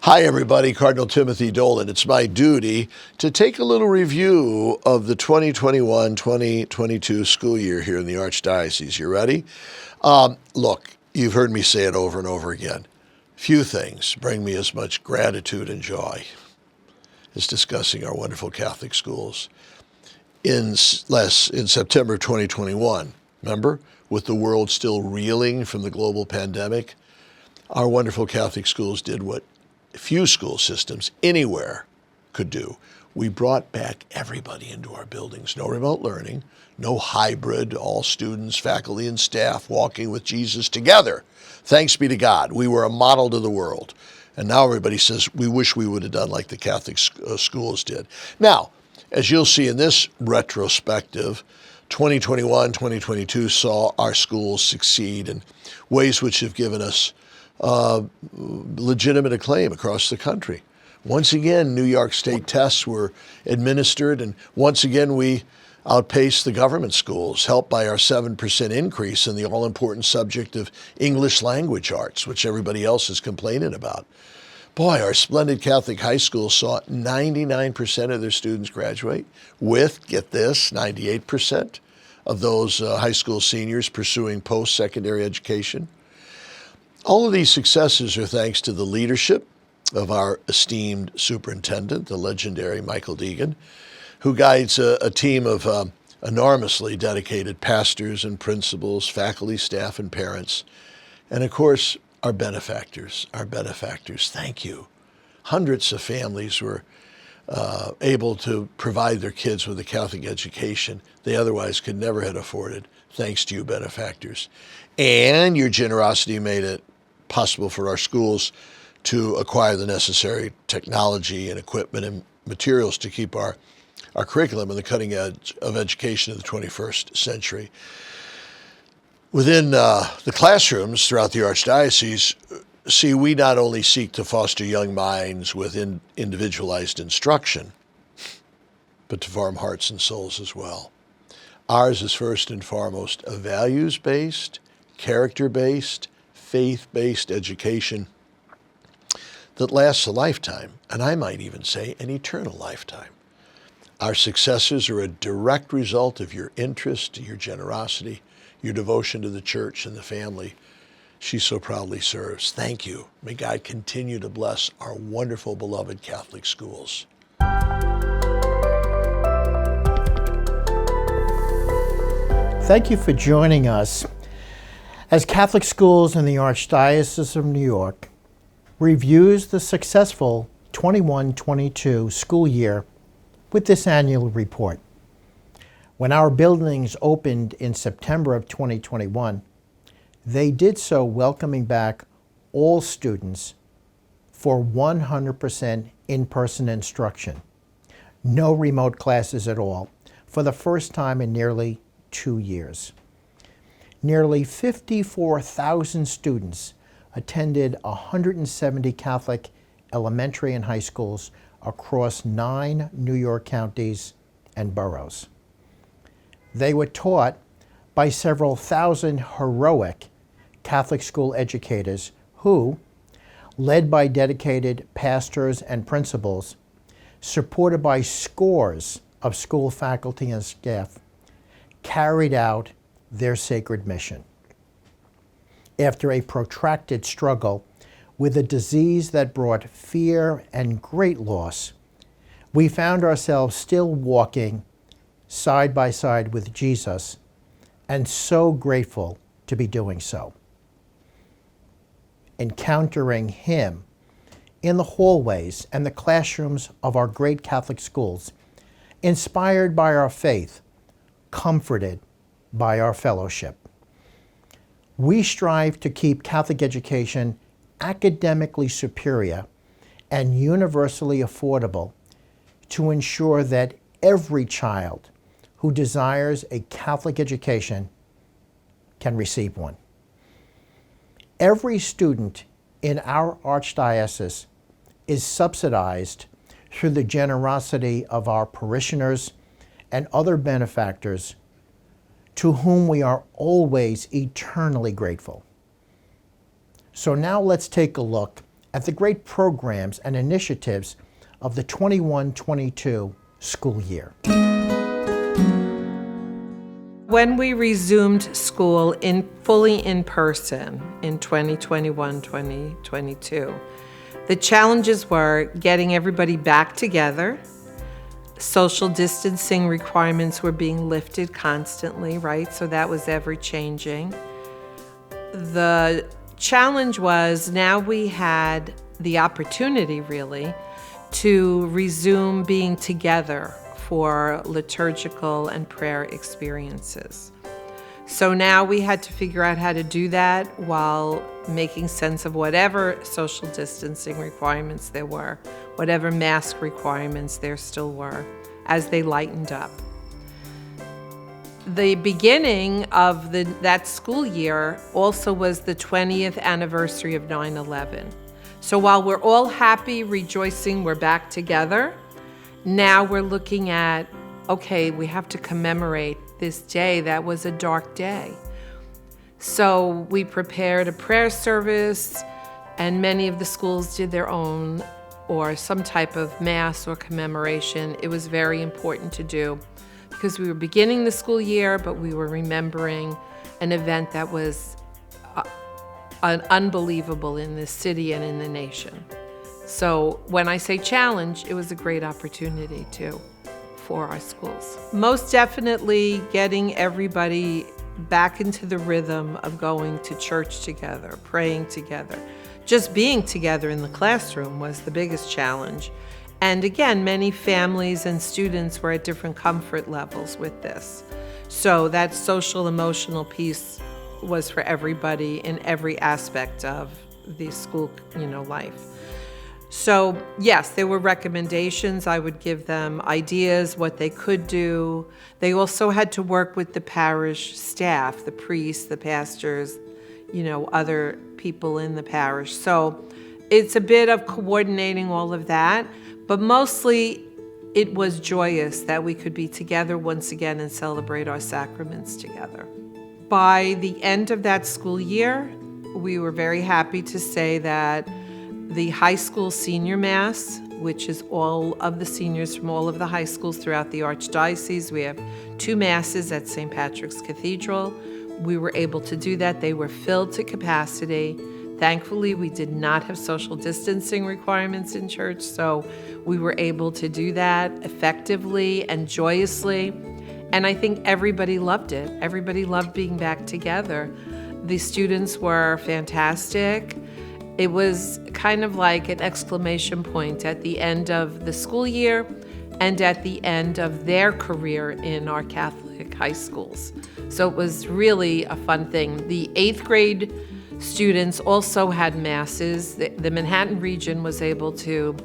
Hi, everybody. Cardinal Timothy Dolan. It's my duty to take a little review of the 2021-2022 school year here in the Archdiocese. You ready? Look, you've heard me say it over and over again. Few things bring me as much gratitude and joy as discussing our wonderful Catholic schools. In September of 2021, remember, with the world still reeling from the global pandemic, our wonderful Catholic schools did what few school systems anywhere could do. We brought back everybody into our buildings. No remote learning, no hybrid, all students, faculty, and staff walking with Jesus together. Thanks be to God. We were a model to the world. And now everybody says, we wish we would have done like the Catholic schools did. Now, as you'll see in this retrospective, 2021, 2022 saw our schools succeed in ways which have given us legitimate acclaim across the country. Once again, New York State tests were administered, and once again we outpaced the government schools, helped by our 7% increase in the all-important subject of English language arts, which everybody else is complaining about. Boy, our splendid Catholic high schools saw 99% of their students graduate with, get this, 98% of those high school seniors pursuing post-secondary education. All of these successes are thanks to the leadership of our esteemed superintendent, the legendary Michael Deegan, who guides a team of enormously dedicated pastors and principals, faculty, staff, and parents. And of course, our benefactors, thank you. Hundreds of families were able to provide their kids with a Catholic education they otherwise could never have afforded, thanks to you benefactors. And your generosity made it possible for our schools to acquire the necessary technology and equipment and materials to keep our curriculum on the cutting edge of education in the 21st century. Within the classrooms throughout the Archdiocese, we not only seek to foster young minds with individualized instruction, but to form hearts and souls as well. Ours is first and foremost a values-based, character-based, faith-based education that lasts a lifetime, and I might even say an eternal lifetime. Our successes are a direct result of your interest, your generosity, your devotion to the church and the family she so proudly serves. Thank you. May God continue to bless our wonderful, beloved Catholic schools. Thank you for joining us as Catholic Schools in the Archdiocese of New York reviews the successful 21-22 school year with this annual report. When our buildings opened in September of 2021, they did so welcoming back all students for 100% in-person instruction. No remote classes at all for the first time in nearly 2 years. Nearly 54,000 students attended 170 Catholic elementary and high schools across 9 New York counties and boroughs. They were taught by several thousand heroic Catholic school educators who, led by dedicated pastors and principals, supported by scores of school faculty and staff, carried out their sacred mission. After a protracted struggle with a disease that brought fear and great loss, we found ourselves still walking side by side with Jesus, and so grateful to be doing so. Encountering him in the hallways and the classrooms of our great Catholic schools, inspired by our faith, comforted by our fellowship. We strive to keep Catholic education academically superior and universally affordable to ensure that every child who desires a Catholic education can receive one. Every student in our Archdiocese is subsidized through the generosity of our parishioners and other benefactors to whom we are always eternally grateful. So now let's take a look at the great programs and initiatives of the 21-22 school year. When we resumed school fully in person in 2021-2022, the challenges were getting everybody back together. Social distancing requirements were being lifted constantly, right? So that was ever changing. The challenge was now we had the opportunity really to resume being together for liturgical and prayer experiences. So now we had to figure out how to do that while making sense of whatever social distancing requirements there were, whatever mask requirements there still were, as they lightened up. The beginning of that school year also was the 20th anniversary of 9/11. So while we're all happy, rejoicing, we're back together, now we're looking at, okay, we have to commemorate this day that was a dark day. So we prepared a prayer service, and many of the schools did their own or some type of mass or commemoration. It was very important to do because we were beginning the school year, but we were remembering an event that was unbelievable in this city and in the nation. So when I say challenge, it was a great opportunity too for our schools. Most definitely getting everybody back into the rhythm of going to church together, praying together. Just being together in the classroom was the biggest challenge. And again, many families and students were at different comfort levels with this. So that social emotional piece was for everybody in every aspect of the school, life. So yes, there were recommendations. I would give them ideas, what they could do. They also had to work with the parish staff, the priests, the pastors, other people in the parish. So it's a bit of coordinating all of that, but mostly it was joyous that we could be together once again and celebrate our sacraments together. By the end of that school year, we were very happy to say that the high school senior mass, which is all of the seniors from all of the high schools throughout the Archdiocese, we have 2 masses at St. Patrick's Cathedral. We were able to do that. They were filled to capacity. Thankfully, we did not have social distancing requirements in church, so we were able to do that effectively and joyously. And I think everybody loved it. Everybody loved being back together. The students were fantastic. It was kind of like an exclamation point at the end of the school year and at the end of their career in our Catholic high schools. So it was really a fun thing. The 8th grade students also had masses. The Manhattan region was able to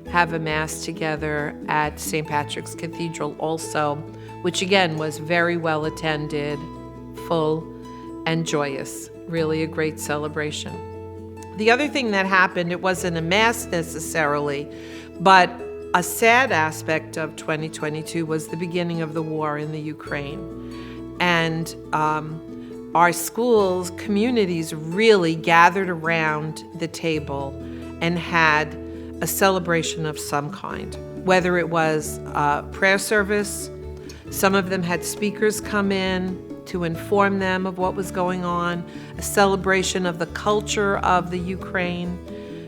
have a mass together at St. Patrick's Cathedral also, which again was very well attended, full, and joyous. Really a great celebration. The other thing that happened, it wasn't a mass necessarily, but a sad aspect of 2022 was the beginning of the war in the Ukraine. And our schools, communities really gathered around the table and had a celebration of some kind, whether it was a prayer service. Some of them had speakers come in to inform them of what was going on, a celebration of the culture of the Ukraine.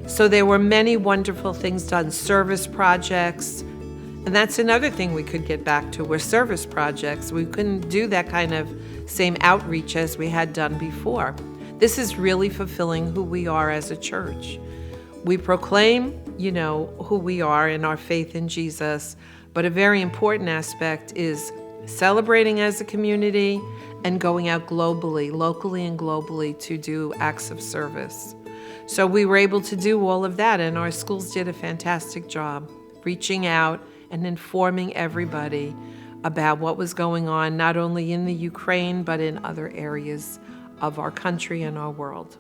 So there were many wonderful things done, service projects. And that's another thing we could get back to, were service projects. We couldn't do that kind of same outreach as we had done before. This is really fulfilling who we are as a church. We proclaim, who we are in our faith in Jesus, but a very important aspect is celebrating as a community and going out globally, locally and globally, to do acts of service. So we were able to do all of that, and our schools did a fantastic job reaching out and informing everybody about what was going on, not only in the Ukraine, but in other areas of our country and our world.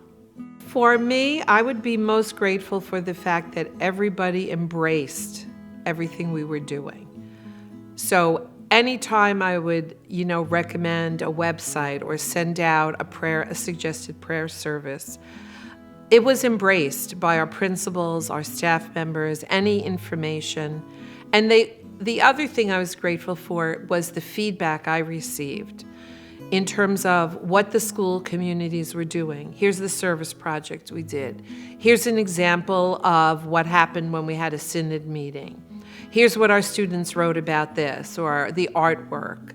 For me, I would be most grateful for the fact that everybody embraced everything we were doing. So anytime I would, recommend a website or send out a suggested prayer service, It was embraced by our principals, our staff members, any information. And the other thing I was grateful for was the feedback I received in terms of what the school communities were doing. Here's the service project we did. Here's an example of what happened when we had a synod meeting. Here's what our students wrote about this, or the artwork.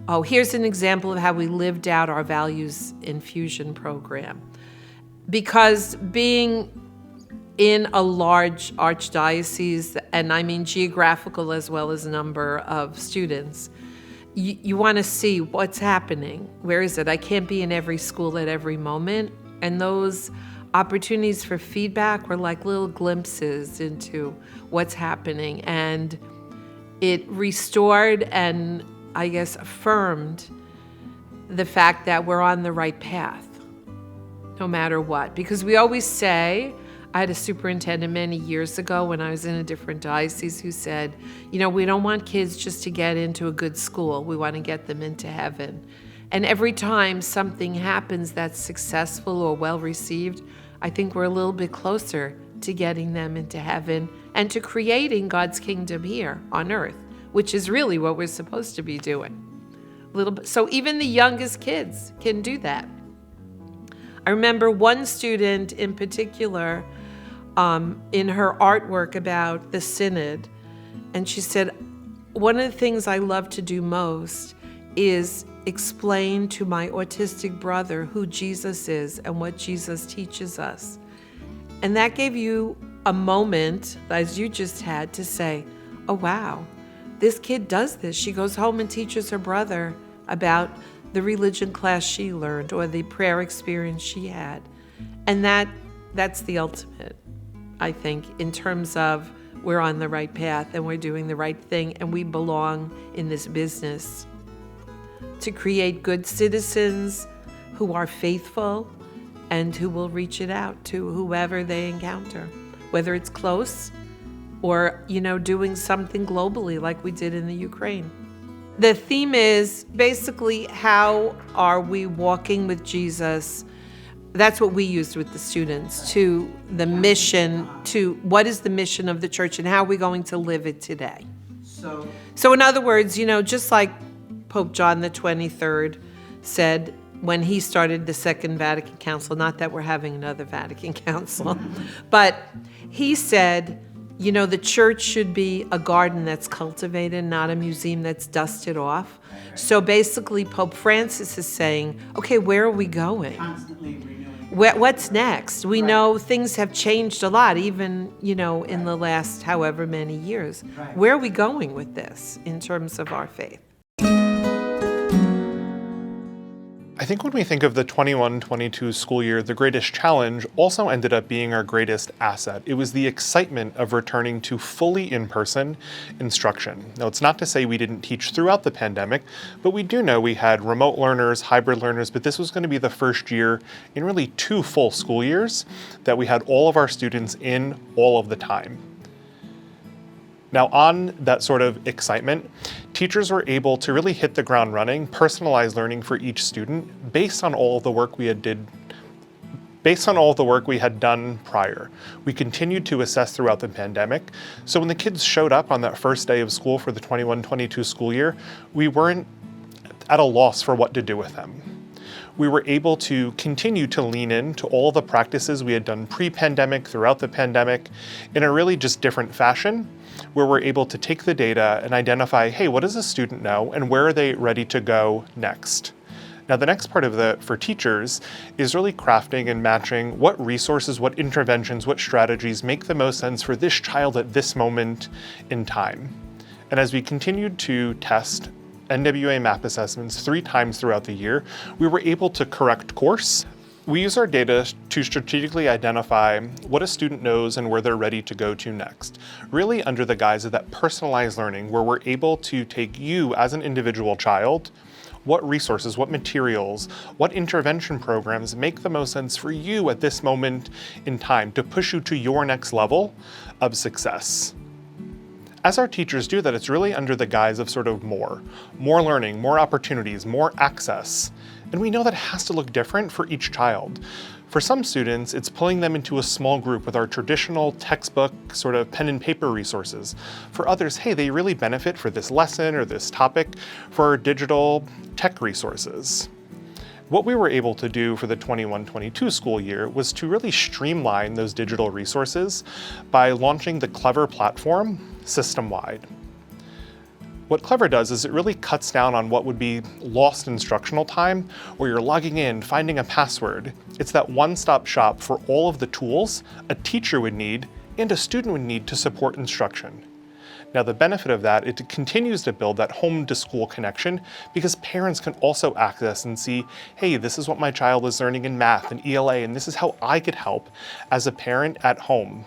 Oh, here's an example of how we lived out our values infusion program. Because being in a large archdiocese, and I mean geographical as well as number of students, you want to see what's happening. Where is it? I can't be in every school at every moment. And those opportunities for feedback were like little glimpses into what's happening. And it restored and, I guess, affirmed the fact that we're on the right path, no matter what. Because we always say, I had a superintendent many years ago when I was in a different diocese who said, we don't want kids just to get into a good school. We want to get them into heaven. And every time something happens that's successful or well received, I think we're a little bit closer to getting them into heaven and to creating God's kingdom here on earth, which is really what we're supposed to be doing. A little bit. So even the youngest kids can do that. I remember one student in particular, in her artwork about the synod, and she said, one of the things I love to do most is explain to my autistic brother who Jesus is and what Jesus teaches us. And that gave you a moment, as you just had, to say, oh wow, this kid does this. She goes home and teaches her brother about the religion class she learned or the prayer experience she had. And that's the ultimate, I think, in terms of we're on the right path and we're doing the right thing and we belong in this business to create good citizens who are faithful and who will reach it out to whoever they encounter, whether it's close or, doing something globally like we did in the Ukraine. The theme is basically, how are we walking with Jesus? That's what we used with the students, to the mission, to what is the mission of the church and how are we going to live it today? So in other words, just like Pope John the 23rd said when he started the Second Vatican Council, not that we're having another Vatican Council, but he said, the church should be a garden that's cultivated, not a museum that's dusted off. So basically, Pope Francis is saying, okay, where are we going? Constantly renewing. What's next? We know things have changed a lot, even, in the last however many years. Right. Where are we going with this in terms of our faith? I think when we think of the 21-22 school year, the greatest challenge also ended up being our greatest asset. It was the excitement of returning to fully in-person instruction. Now, it's not to say we didn't teach throughout the pandemic, but we do know we had remote learners, hybrid learners, but this was going to be the first year in really 2 full school years that we had all of our students in all of the time. Now, on that sort of excitement, teachers were able to really hit the ground running, personalize learning for each student based on all of the work we had done prior. We continued to assess throughout the pandemic. So when the kids showed up on that first day of school for the 21-22 school year, we weren't at a loss for what to do with them. We were able to continue to lean into all the practices we had done pre-pandemic, throughout the pandemic, in a really just different fashion, where we're able to take the data and identify, hey, what does a student know and where are they ready to go next? Now, the next part of for teachers is really crafting and matching what resources, what interventions, what strategies make the most sense for this child at this moment in time. And as we continued to test NWA MAP assessments 3 times throughout the year, we were able to correct course. We use our data to strategically identify what a student knows and where they're ready to go to next, really under the guise of that personalized learning, where we're able to take you as an individual child, what resources, what materials, what intervention programs make the most sense for you at this moment in time to push you to your next level of success. As our teachers do that, it's really under the guise of sort of more learning, more opportunities, more access. And we know that it has to look different for each child. For some students, it's pulling them into a small group with our traditional textbook sort of pen and paper resources. For others, hey, they really benefit for this lesson or this topic for our digital tech resources. What we were able to do for the 21-22 school year was to really streamline those digital resources by launching the Clever platform system-wide. What Clever does is it really cuts down on what would be lost instructional time, where you're logging in, finding a password. It's that one-stop shop for all of the tools a teacher would need and a student would need to support instruction. Now, the benefit of that, it continues to build that home-to-school connection because parents can also access and see, hey, this is what my child is learning in math and ELA, and this is how I could help as a parent at home.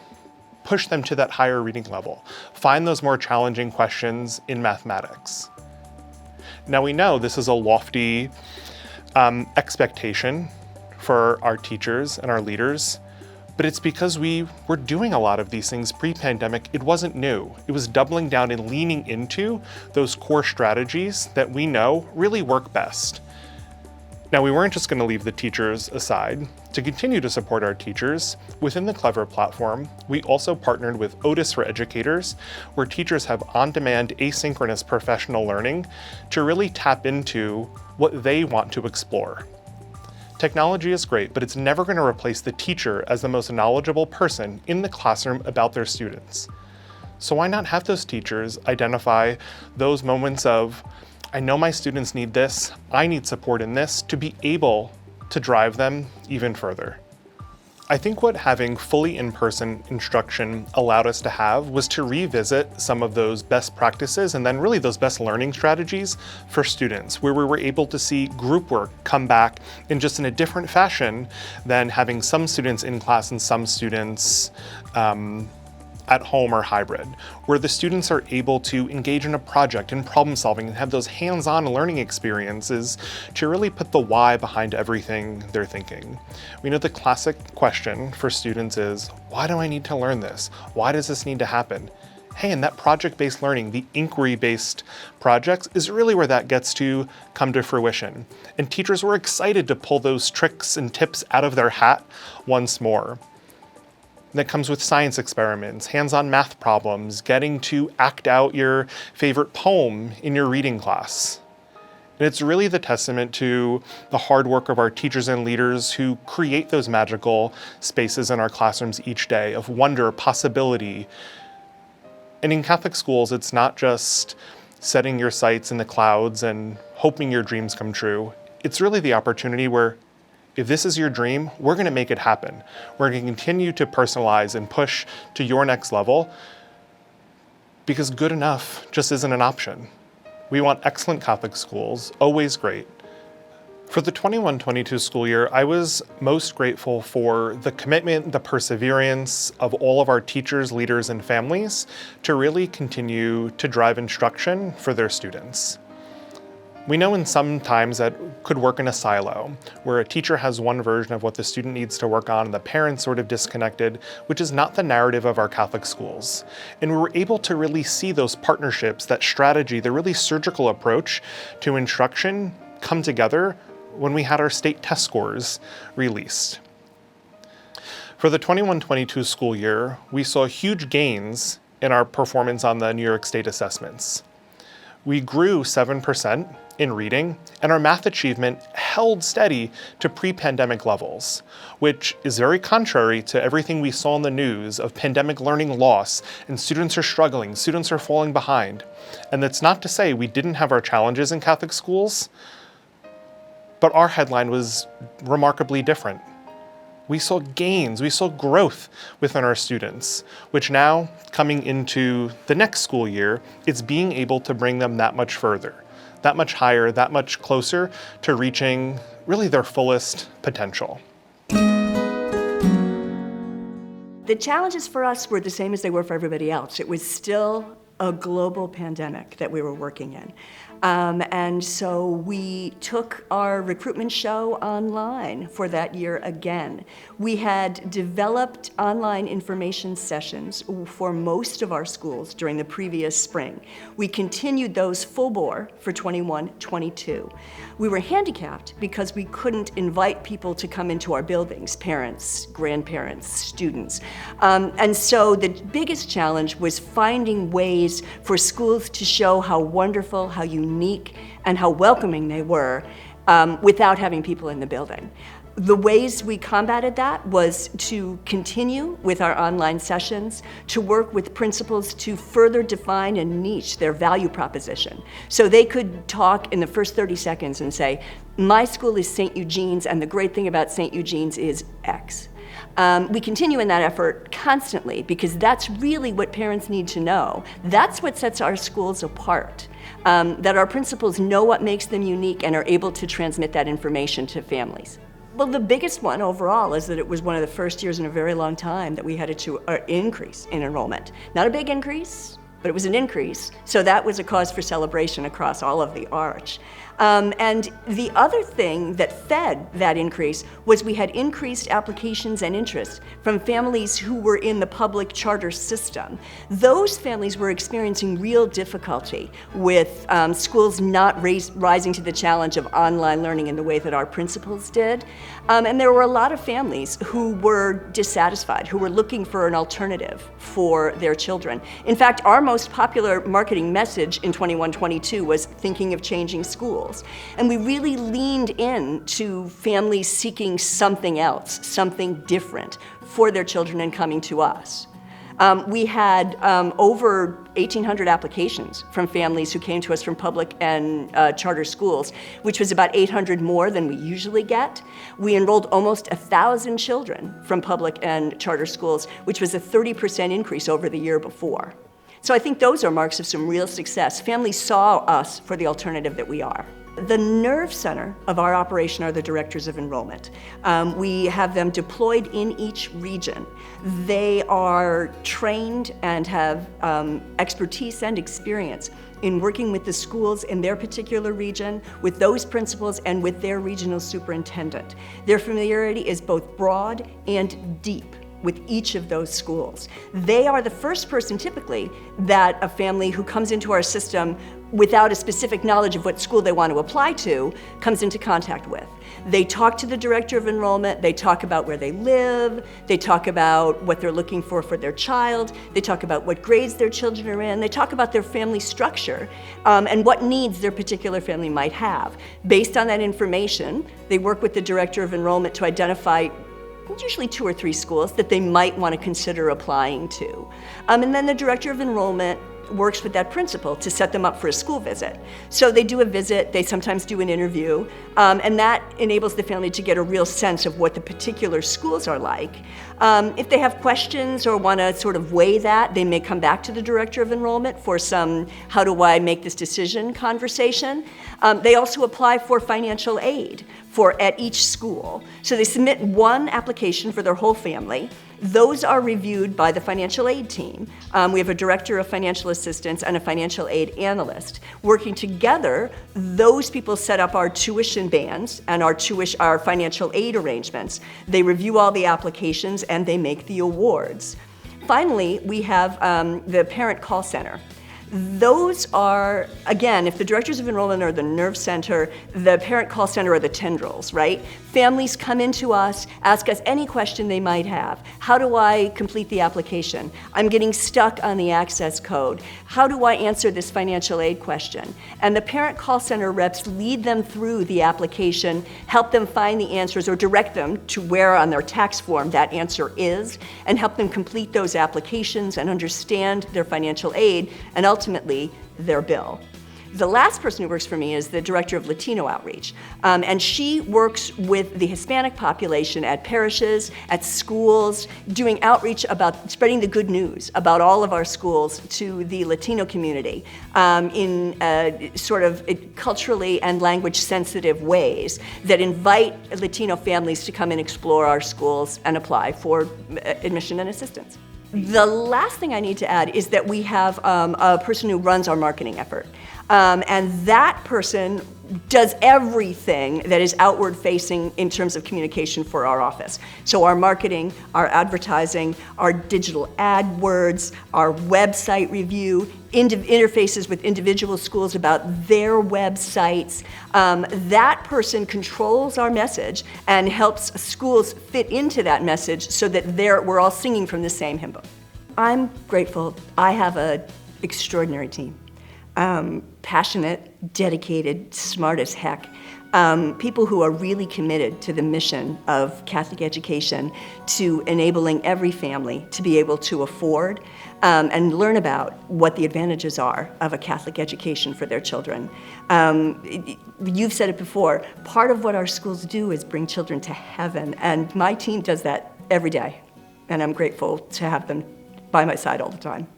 Push them to that higher reading level. Find those more challenging questions in mathematics. Now, we know this is a lofty expectation for our teachers and our leaders, but it's because we were doing a lot of these things pre-pandemic. It wasn't new. It was doubling down and leaning into those core strategies that we know really work best. Now, we weren't just going to leave the teachers aside. To continue to support our teachers, within the Clever platform, we also partnered with Otis for Educators, where teachers have on-demand asynchronous professional learning to really tap into what they want to explore. Technology is great, but it's never going to replace the teacher as the most knowledgeable person in the classroom about their students. So why not have those teachers identify those moments of, I know my students need this, I need support in this, to be able to drive them even further. I think what having fully in-person instruction allowed us to have was to revisit some of those best practices and then really those best learning strategies for students, where we were able to see group work come back in just in a different fashion than having some students in class and some students at home or hybrid, where the students are able to engage in a project and problem solving and have those hands-on learning experiences to really put the why behind everything they're thinking. We know the classic question for students is, why do I need to learn this? Why does this need to happen? Hey, and that project-based learning, the inquiry-based projects, is really where that gets to come to fruition. And teachers were excited to pull those tricks and tips out of their hat once more. That comes with science experiments, hands-on math problems, getting to act out your favorite poem in your reading class. And it's really the testament to the hard work of our teachers and leaders who create those magical spaces in our classrooms each day of wonder, possibility. And in Catholic schools, it's not just setting your sights in the clouds and hoping your dreams come true. It's really the opportunity where if this is your dream, we're going to make it happen. We're going to continue to personalize and push to your next level because good enough just isn't an option. We want excellent Catholic schools, always great. For the 21-22 school year, I was most grateful for the commitment, the perseverance of all of our teachers, leaders, and families to really continue to drive instruction for their students. We know in some times that could work in a silo, where a teacher has one version of what the student needs to work on and the parent's sort of disconnected, which is not the narrative of our Catholic schools. And we were able to really see those partnerships, that strategy, the really surgical approach to instruction come together when we had our state test scores released. For the 21-22 school year, we saw huge gains in our performance on the New York State assessments. We grew 7% in reading, and our math achievement held steady to pre-pandemic levels, which is very contrary to everything we saw in the news of pandemic learning loss, and students are struggling, students are falling behind. And that's not to say we didn't have our challenges in Catholic schools, but our headline was remarkably different. We saw gains, we saw growth within our students, which now, coming into the next school year, it's being able to bring them that much further, that much higher, that much closer to reaching really their fullest potential. The challenges for us were the same as they were for everybody else. It was still a global pandemic that we were working in. And so we took our recruitment show online for that year again. We had developed online information sessions for most of our schools during the previous spring. We continued those full bore for 21-22. We were handicapped because we couldn't invite people to come into our buildings, parents, grandparents, students. And so the biggest challenge was finding ways for schools to show how wonderful, how unique, and how welcoming they were without having people in the building. The ways we combated that was to continue with our online sessions, to work with principals to further define and niche their value proposition. So they could talk in the first 30 seconds and say, my school is St. Eugene's, and the great thing about St. Eugene's is X. We continue in that effort constantly because that's really what parents need to know. That's what sets our schools apart, that our principals know what makes them unique and are able to transmit that information to families. Well, the biggest one overall is that it was one of the first years in a very long time that we had an increase in enrollment. Not a big increase, but it was an increase. So that was a cause for celebration across all of the Arch. And the other thing that fed that increase was we had increased applications and interest from families who were in the public charter system. Those families were experiencing real difficulty with schools not rising to the challenge of online learning in the way that our principals did. And there were a lot of families who were dissatisfied, who were looking for an alternative for their children. In fact, our most popular marketing message in 21-22 was thinking of changing schools. And we really leaned in to families seeking something else, something different for their children and coming to us. We had over 1,800 applications from families who came to us from public and charter schools, which was about 800 more than we usually get. We enrolled almost 1,000 children from public and charter schools, which was a 30% increase over the year before. So I think those are marks of some real success. Families saw us for the alternative that we are. The nerve center of our operation are the directors of enrollment. We have them deployed in each region. They are trained and have expertise and experience in working with the schools in their particular region, with those principals, and with their regional superintendent. Their familiarity is both broad and deep with each of those schools. They are the first person typically that a family who comes into our system without a specific knowledge of what school they want to apply to comes into contact with. They talk to the director of enrollment, they talk about where they live, they talk about what they're looking for their child, they talk about what grades their children are in, they talk about their family structure and what needs their particular family might have. Based on that information, they work with the director of enrollment to identify usually 2 or 3 schools that they might want to consider applying to. And then the director of enrollment works with that principal to set them up for a school visit. So they do a visit, they sometimes do an interview, and that enables the family to get a real sense of what the particular schools are like. If they have questions or want to sort of weigh that, they may come back to the director of enrollment for some how do I make this decision conversation. They also apply for financial aid at each school. So they submit one application for their whole family. Those are reviewed by the financial aid team. We have a director of financial assistance and a financial aid analyst. Working together, those people set up our tuition bands and our financial aid arrangements. They review all the applications and they make the awards. Finally, we have the parent call center. Those are, again, if the directors of enrollment are the nerve center, the parent call center are the tendrils, right? Families come into us, ask us any question they might have. How do I complete the application? I'm getting stuck on the access code. How do I answer this financial aid question? And the parent call center reps lead them through the application, help them find the answers or direct them to where on their tax form that answer is, and help them complete those applications and understand their financial aid and ultimately their bill. The last person who works for me is the director of Latino outreach, and she works with the Hispanic population at parishes, at schools, doing outreach about spreading the good news about all of our schools to the Latino community in sort of culturally and language sensitive ways that invite Latino families to come and explore our schools and apply for admission and assistance. The last thing I need to add is that we have a person who runs our marketing effort. And that person does everything that is outward facing in terms of communication for our office. So our marketing, our advertising, our digital AdWords, our website review, interfaces with individual schools about their websites. That person controls our message and helps schools fit into that message so that we're all singing from the same hymn book. I'm grateful. I have an extraordinary team. Passionate, dedicated, smart as heck. People who are really committed to the mission of Catholic education, to enabling every family to be able to afford and learn about what the advantages are of a Catholic education for their children. You've said it before, part of what our schools do is bring children to heaven, and my team does that every day, and I'm grateful to have them by my side all the time.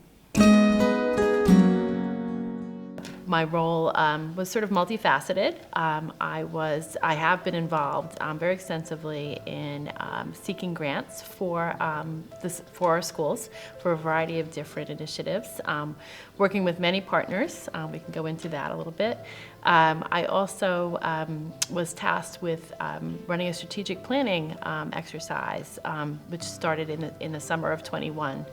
My role was sort of multifaceted. I have been involved very extensively in seeking grants for our schools for a variety of different initiatives, working with many partners. We can go into that a little bit. I also was tasked with running a strategic planning exercise, which started in the summer of '21.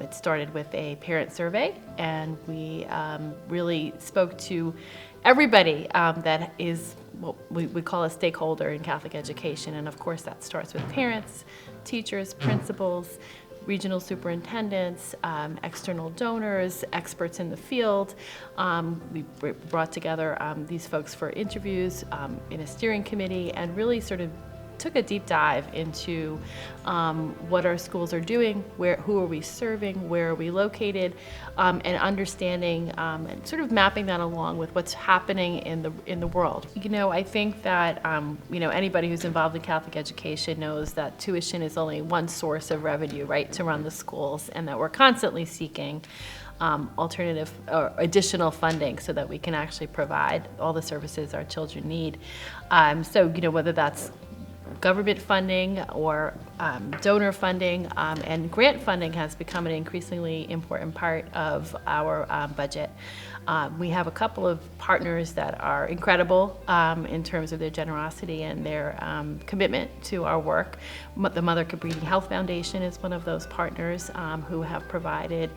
It started with a parent survey, and we really spoke to everybody that is what we call a stakeholder in Catholic education. And of course, that starts with parents, teachers, principals, regional superintendents, external donors, experts in the field. We brought together these folks for interviews in a steering committee and really sort of took a deep dive into what our schools are doing, who are we serving, where are we located, and understanding and sort of mapping that along with what's happening in the world. You know, I think that anybody who's involved in Catholic education knows that tuition is only one source of revenue, right, to run the schools, and that we're constantly seeking alternative or additional funding so that we can actually provide all the services our children need. So, whether that's government funding or donor funding and grant funding has become an increasingly important part of our budget. We have a couple of partners that are incredible in terms of their generosity and their commitment to our work. The Mother Cabrini Health Foundation is one of those partners who have provided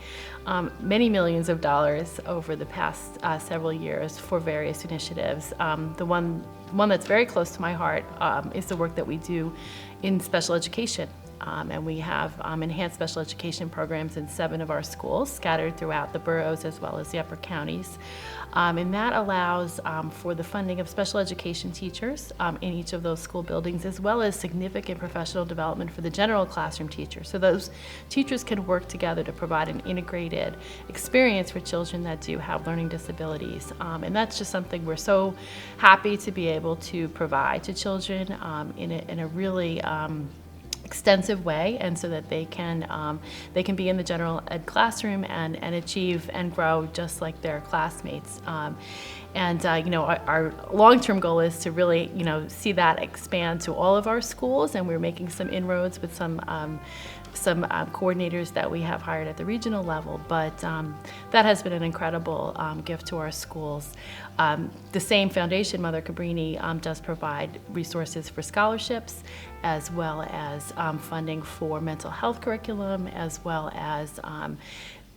many millions of dollars over the past several years for various initiatives. The one that's very close to my heart is the work that we do in special education. And we have enhanced special education programs in 7 of our schools scattered throughout the boroughs as well as the upper counties. And that allows for the funding of special education teachers in each of those school buildings, as well as significant professional development for the general classroom teachers. So those teachers can work together to provide an integrated experience for children that do have learning disabilities. And that's just something we're so happy to be able to provide to children in a really extensive way, and so that they can be in the general ed classroom and achieve and grow just like their classmates. Our long-term goal is to really see that expand to all of our schools, and we're making some inroads with some coordinators that we have hired at the regional level, but that has been an incredible gift to our schools. The same foundation, Mother Cabrini, does provide resources for scholarships, as well as funding for mental health curriculum, as well as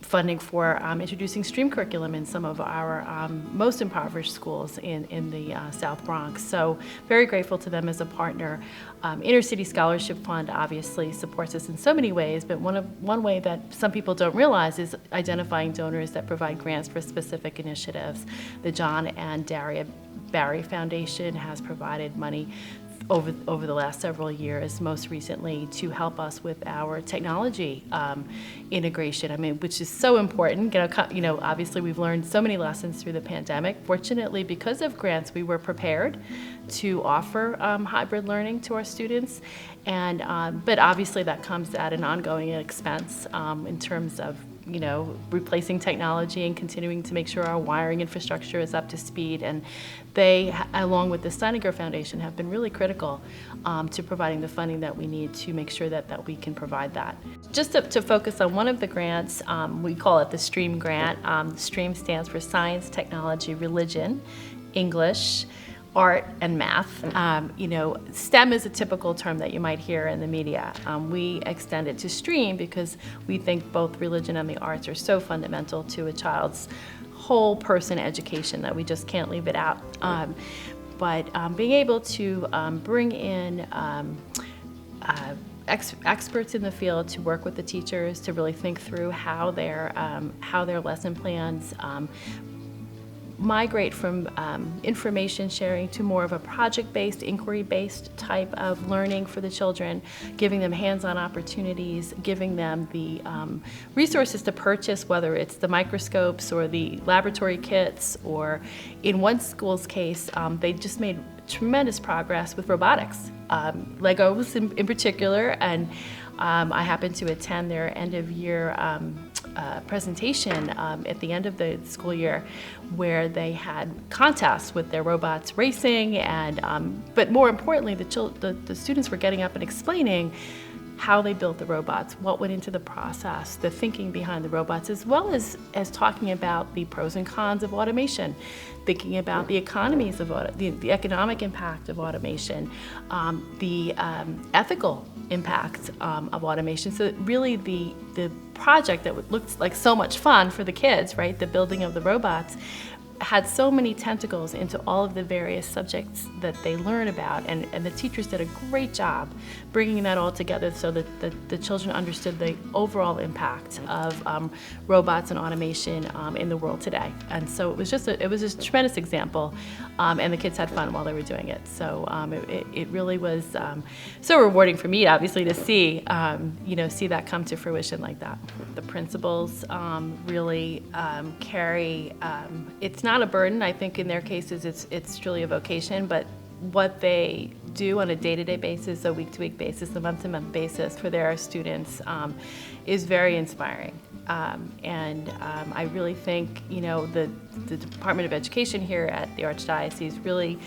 funding for introducing STREAM curriculum in some of our most impoverished schools in the South Bronx. So very grateful to them as a partner. Inner City Scholarship Fund obviously supports us in so many ways, but one way that some people don't realize is identifying donors that provide grants for specific initiatives. The John and Daria Barry Foundation has provided money over the last several years, most recently to help us with our technology integration. Which is so important. Obviously we've learned so many lessons through the pandemic. Fortunately, because of grants, we were prepared to offer hybrid learning to our students, But obviously that comes at an ongoing expense in terms of replacing technology and continuing to make sure our wiring infrastructure is up to speed. And they, along with the Steiniger Foundation, have been really critical to providing the funding that we need to make sure that we can provide that. Just to focus on one of the grants, we call it the STREAM grant. STREAM stands for Science, Technology, Religion, English, Art, and Math. STEM is a typical term that you might hear in the media. We extend it to STREAM because we think both religion and the arts are so fundamental to a child's whole person education that we just can't leave it out. But being able to bring in experts in the field to work with the teachers to really think through how their lesson plans migrate from information sharing to more of a project-based, inquiry-based type of learning for the children, giving them hands-on opportunities, giving them the resources to purchase, whether it's the microscopes or the laboratory kits, or in one school's case, they just made tremendous progress with robotics, Legos in particular, and I happened to attend their end-of-year presentation at the end of the school year, where they had contests with their robots racing, and but more importantly, the students were getting up and explaining how they built the robots, what went into the process, the thinking behind the robots, as well as talking about the pros and cons of automation, thinking about the economies of the economic impact of automation, the ethical impact of automation. So really the project that looked like so much fun for the kids, right, the building of the robots, had so many tentacles into all of the various subjects that they learn about, and the teachers did a great job bringing that all together so that the children understood the overall impact of robots and automation in the world today. And so it was just a tremendous example, and the kids had fun while they were doing it. So it really was so rewarding for me, obviously, to see see that come to fruition like that. The principals really carry. It's not a burden. I think in their cases it's truly a vocation, but what they do on a day-to-day basis, a week-to-week basis, a month-to-month basis for their students is very inspiring. And I really think the Department of Education here at the Archdiocese really,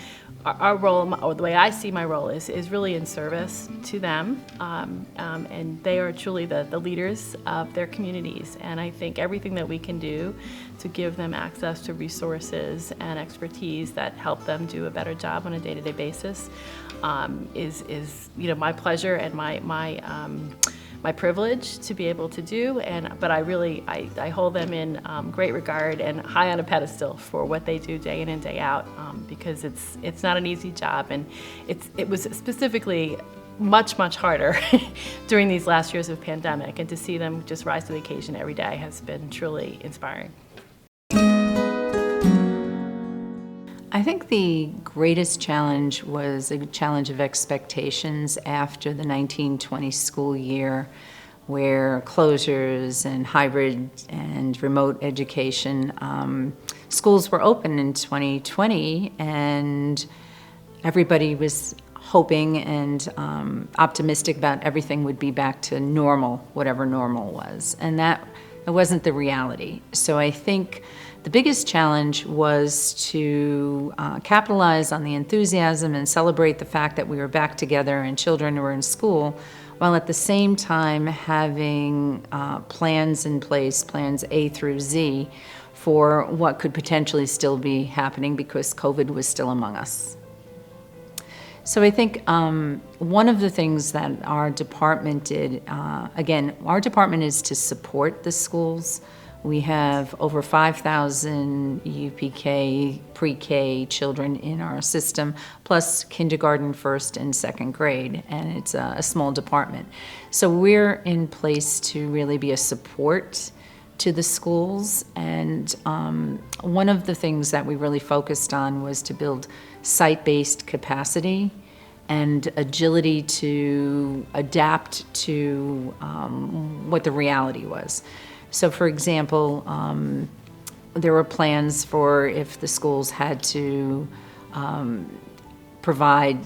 our role, or the way I see my role, is really in service to them, and they are truly the leaders of their communities. And I think everything that we can do to give them access to resources and expertise that help them do a better job on a day-to-day basis is my pleasure and my privilege to be able to do, but I hold them in great regard and high on a pedestal for what they do day in and day out, because it's not an easy job, and it was specifically much harder during these last years of pandemic, and to see them just rise to the occasion every day has been truly inspiring. I think the greatest challenge was a challenge of expectations after the 1920 school year, where closures and hybrid and remote education, schools were open in 2020, and everybody was hoping and optimistic about everything would be back to normal, whatever normal was, and that wasn't the reality. So I think the biggest challenge was to capitalize on the enthusiasm and celebrate the fact that we were back together and children were in school, while at the same time having plans in place, plans A through Z, for what could potentially still be happening because COVID was still among us. So I think one of the things that our department did, again, our department is to support the schools. We have over 5,000 UPK, pre-K children in our system, plus kindergarten, first and second grade, and it's a small department. So we're in place to really be a support to the schools, and one of the things that we really focused on was to build site-based capacity and agility to adapt to what the reality was. So for example, there were plans for if the schools had to provide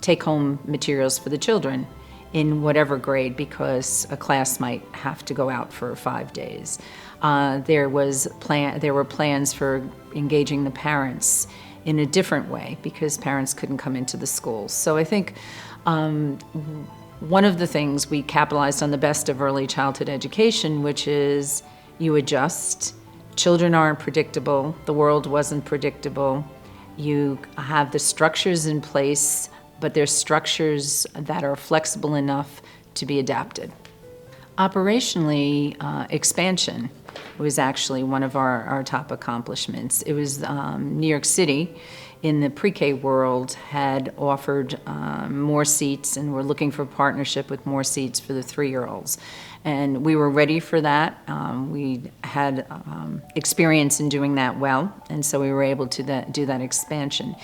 take-home materials for the children in whatever grade, because a class might have to go out for 5 days. There were plans for engaging the parents in a different way because parents couldn't come into the schools. So I think one of the things we capitalized on the best of early childhood education, which is you adjust. Children aren't predictable. The world wasn't predictable. You have the structures in place, but they're structures that are flexible enough to be adapted. Operationally, expansion was actually one of our top accomplishments. It was New York City in the pre-K world had offered more seats, and we're looking for partnership with more seats for the 3-year-olds. And we were ready for that. We had experience in doing that well, and so we were able to do that expansion.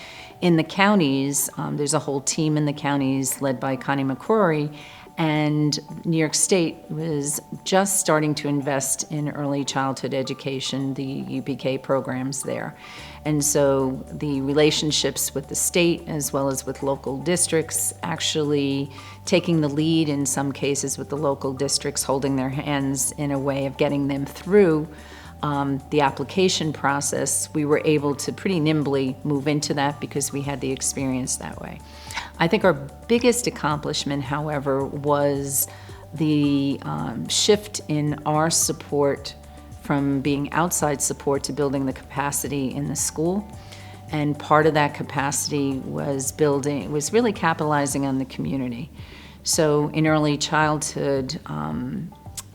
In the counties, there's a whole team in the counties led by Connie McCrory, and New York State was just starting to invest in early childhood education, the UPK programs there. And so the relationships with the state as well as with local districts, actually taking the lead in some cases with the local districts, holding their hands in a way of getting them through the application process, we were able to pretty nimbly move into that because we had the experience that way. I think our biggest accomplishment, however, was the shift in our support from being outside support to building the capacity in the school. And part of that capacity was really capitalizing on the community. So in early childhood,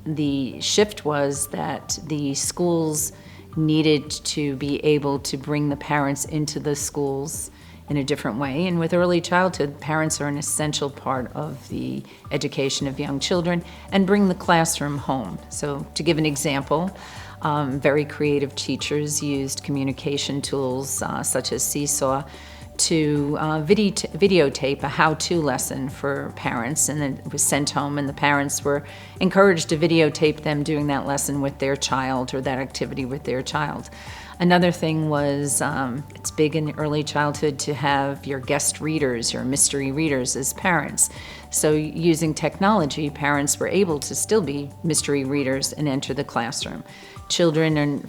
the shift was that the schools needed to be able to bring the parents into the schools in a different way. And with early childhood, parents are an essential part of the education of young children and bring the classroom home. So to give an example, very creative teachers used communication tools such as Seesaw to videotape a how-to lesson for parents, and then it was sent home, and the parents were encouraged to videotape them doing that lesson with their child or that activity with their child. Another thing was, it's big in early childhood to have your guest readers, your mystery readers as parents. So using technology, parents were able to still be mystery readers and enter the classroom. Children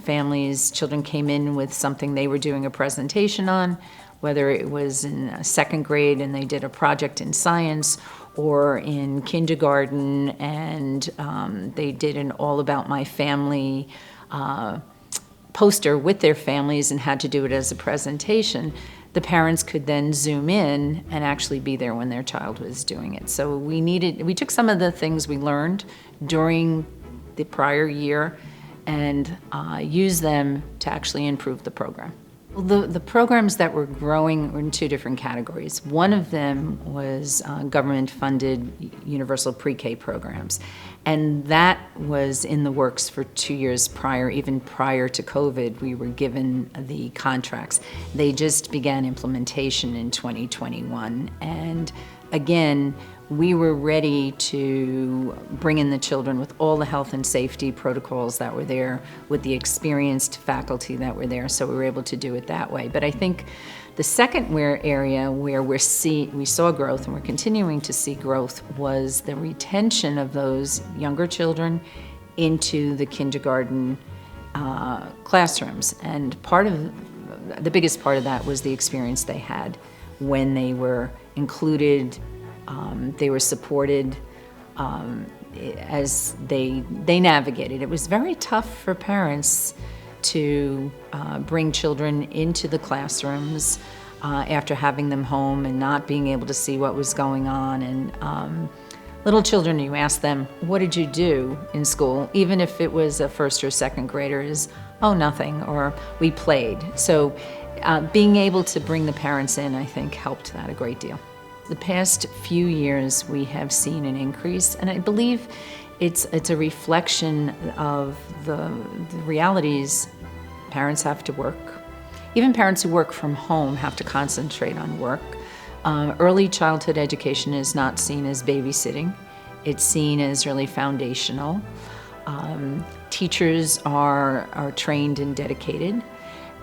came in with something they were doing a presentation on, whether it was in second grade and they did a project in science, or in kindergarten and they did an All About My Family poster with their families and had to do it as a presentation. The parents could then zoom in and actually be there when their child was doing it. So we took some of the things we learned during the prior year and use them to actually improve the program. Well, the programs that were growing were in 2 different categories. One of them was government-funded universal pre-K programs, and that was in the works for 2 years prior. Even prior to COVID, we were given the contracts. They just began implementation in 2021, and again, we were ready to bring in the children with all the health and safety protocols that were there, with the experienced faculty that were there, so we were able to do it that way. But I think the second area where we saw growth, and we're continuing to see growth, was the retention of those younger children into the kindergarten classrooms. And the biggest part of that was the experience they had when they were included. They were supported as they navigated. It was very tough for parents to bring children into the classrooms after having them home and not being able to see what was going on. And little children, you ask them, what did you do in school? Even if it was a first or second grader, is, oh, nothing, or we played. So being able to bring the parents in, I think, helped that a great deal. The past few years, we have seen an increase, and I believe it's a reflection of the realities. Parents have to work. Even parents who work from home have to concentrate on work. Early childhood education is not seen as babysitting. It's seen as really foundational. Teachers are trained and dedicated,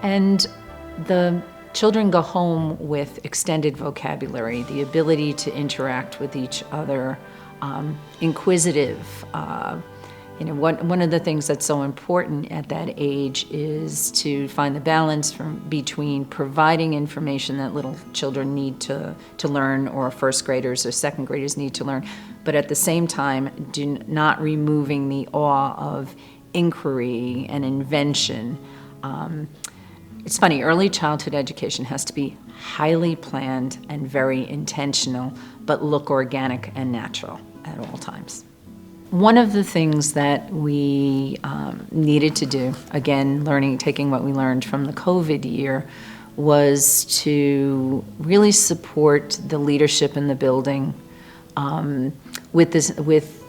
and the children go home with extended vocabulary, the ability to interact with each other, inquisitive. One of the things that's so important at that age is to find the balance between providing information that little children need to learn, or first graders or second graders need to learn, but at the same time, not removing the awe of inquiry and invention. It's funny, early childhood education has to be highly planned and very intentional, but look organic and natural at all times. One of the things that we needed to do, again, taking what we learned from the COVID year, was to really support the leadership in the building with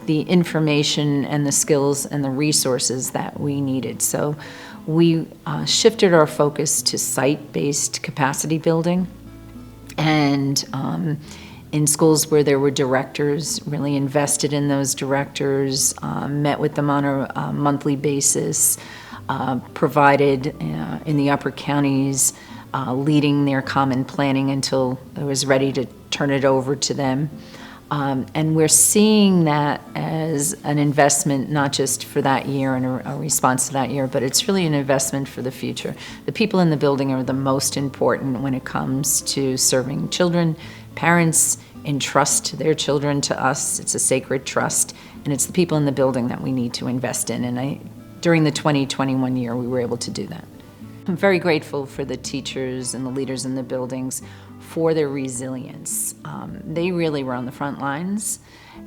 the information and the skills and the resources that we needed. So we shifted our focus to site-based capacity building, and in schools where there were directors, really invested in those directors, met with them on a monthly basis, provided in the upper counties, leading their common planning until it was ready to turn it over to them. And we're seeing that as an investment, not just for that year and a response to that year, but it's really an investment for the future. The people in the building are the most important when it comes to serving children. Parents entrust their children to us. It's a sacred trust, and it's the people in the building that we need to invest in. And during the 2021 year, we were able to do that. I'm very grateful for the teachers and the leaders in the buildings for their resilience. They really were on the front lines,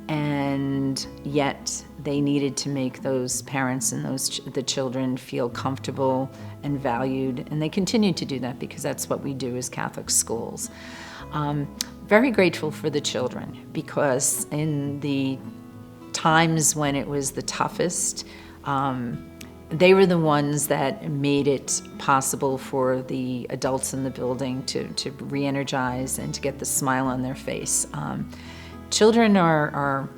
and yet they needed to make those parents and the children feel comfortable and valued, and they continue to do that because that's what we do as Catholic schools. Very grateful for the children, because in the times when it was the toughest, they were the ones that made it possible for the adults in the building to re-energize and to get the smile on their face. Children are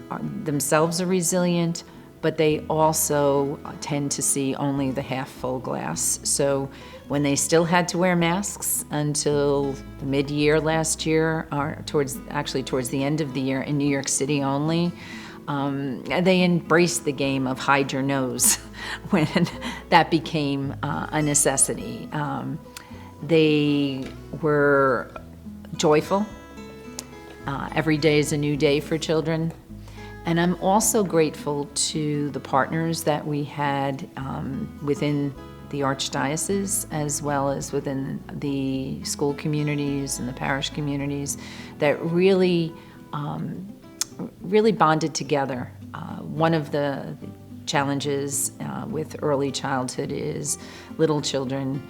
themselves resilient, but they also tend to see only the half-full glass. So when they still had to wear masks until the mid-year last year, or towards the end of the year in New York City only, they embraced the game of hide your nose when that became a necessity. They were joyful. Every day is a new day for children. And I'm also grateful to the partners that we had within the Archdiocese, as well as within the school communities and the parish communities, that really bonded together. One of the challenges with early childhood is little children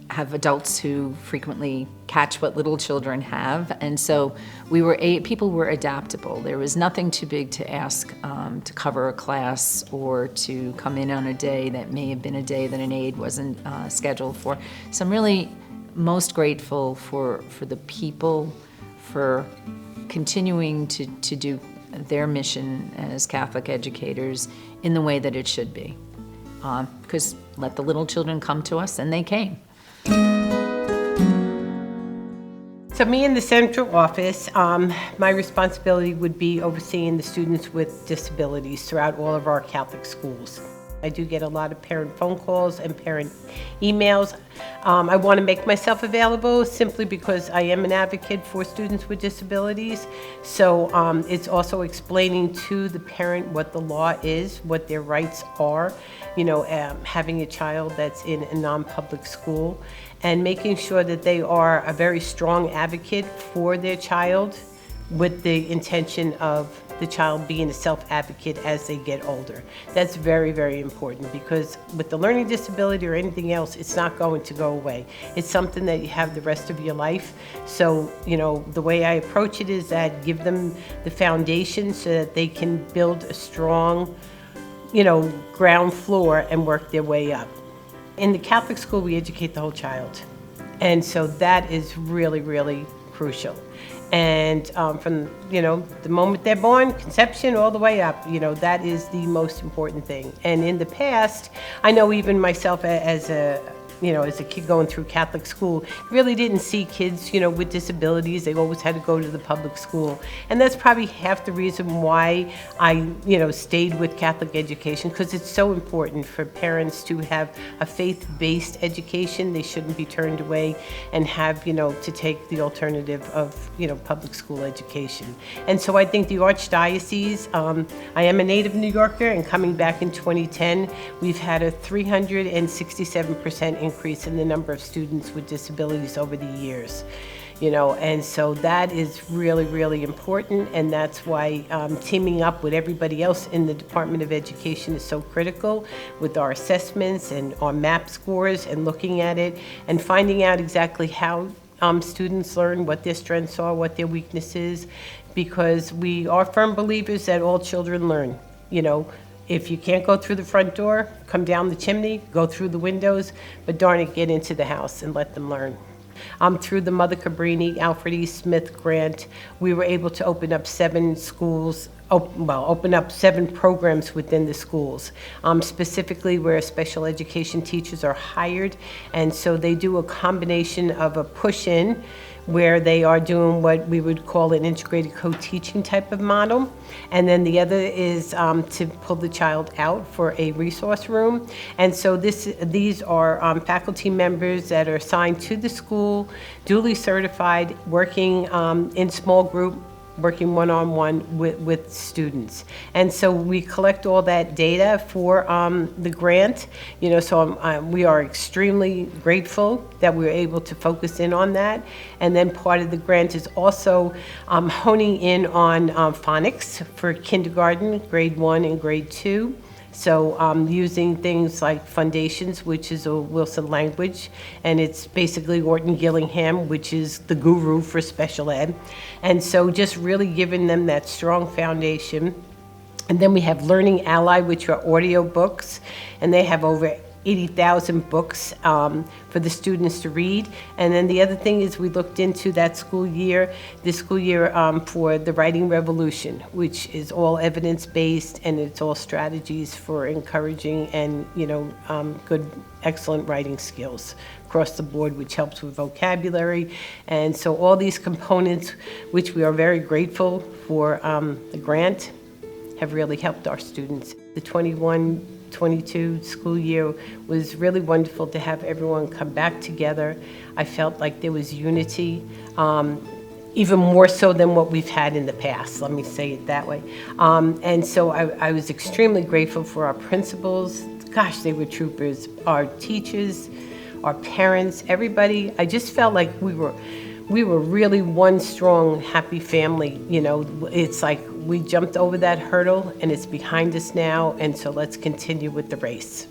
have adults who frequently catch what little children have, and so people were adaptable. There was nothing too big to ask to cover a class or to come in on a day that may have been a day that an aide wasn't scheduled for. So I'm really most grateful for the people, for continuing to do their mission as Catholic educators in the way that it should be. Because let the little children come to us, and they came. So me in the central office, my responsibility would be overseeing the students with disabilities throughout all of our Catholic schools. I do get a lot of parent phone calls and parent emails. I want to make myself available simply because I am an advocate for students with disabilities. So it's also explaining to the parent what the law is, what their rights are, having a child that's in a non-public school, and making sure that they are a very strong advocate for their child with the intention of the child being a self-advocate as they get older. That's very, very important, because with the learning disability or anything else, it's not going to go away. It's something that you have the rest of your life. So, the way I approach it is that give them the foundation so that they can build a strong, ground floor and work their way up. In the Catholic school, we educate the whole child. And so that is really, really crucial. And from, the moment they're born, conception, all the way up, that is the most important thing. And in the past, I know even myself as a as a kid going through Catholic school, really didn't see kids, with disabilities. They always had to go to the public school. And that's probably half the reason why I, stayed with Catholic education, because it's so important for parents to have a faith-based education. They shouldn't be turned away and have, to take the alternative of, public school education. And so I think the Archdiocese, I am a native New Yorker, and coming back in 2010, we've had a 367% increase in the number of students with disabilities over the years. And so that is really, really important, and that's why teaming up with everybody else in the Department of Education is so critical with our assessments and our MAP scores, and looking at it and finding out exactly how students learn, what their strengths are, what their weaknesses, because we are firm believers that all children learn. If you can't go through the front door, come down the chimney, go through the windows, but darn it, get into the house and let them learn. Through the Mother Cabrini, Alfred E. Smith grant, we were able to open up 7 schools, open up 7 programs within the schools, specifically where special education teachers are hired. And so they do a combination of a push-in, where they are doing what we would call an integrated co-teaching type of model. And then the other is to pull the child out for a resource room. And so these are faculty members that are assigned to the school, duly certified, working in small group, working one-on-one with students. And so we collect all that data for the grant, so we are extremely grateful that we were able to focus in on that. And then part of the grant is also honing in on phonics for kindergarten, grade 1 and grade 2. So using things like Foundations, which is a Wilson language, and it's basically Orton Gillingham, which is the guru for special ed. And so just really giving them that strong foundation. And then we have Learning Ally, which are audio books, and they have over 80,000 books for the students to read. And then the other thing is we looked into that school year, for the Writing Revolution, which is all evidence-based, and it's all strategies for encouraging and, good, excellent writing skills across the board, which helps with vocabulary. And so all these components, which we are very grateful for the grant, have really helped our students. The 21-22 school year was really wonderful to have everyone come back together. I felt like there was unity, even more so than what we've had in the past, let me say it that way. And so I was extremely grateful for our principals. Gosh, they were troopers. Our teachers, our parents, everybody. I just felt like we were really one strong, happy family. It's like we jumped over that hurdle and it's behind us now, and so let's continue with the race.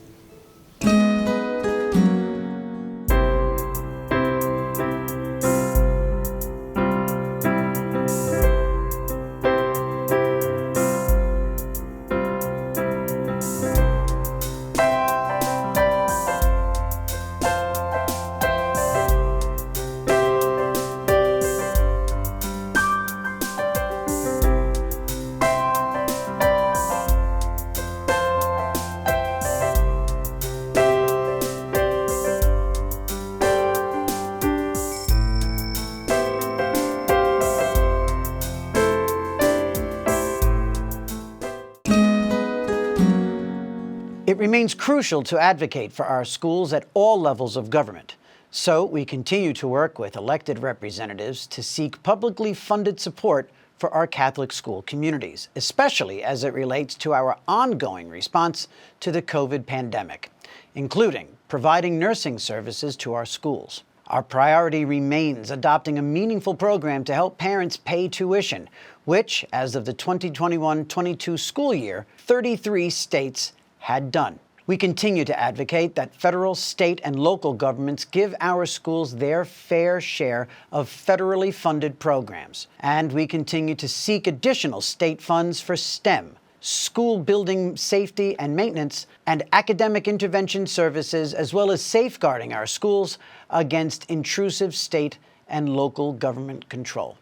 It remains crucial to advocate for our schools at all levels of government. So we continue to work with elected representatives to seek publicly funded support for our Catholic school communities, especially as it relates to our ongoing response to the COVID pandemic, including providing nursing services to our schools. Our priority remains adopting a meaningful program to help parents pay tuition, which, as of the 2021-22 school year, 33 states had done. We continue to advocate that federal, state, and local governments give our schools their fair share of federally funded programs. And we continue to seek additional state funds for STEM, school building safety and maintenance, and academic intervention services, as well as safeguarding our schools against intrusive state and local government control.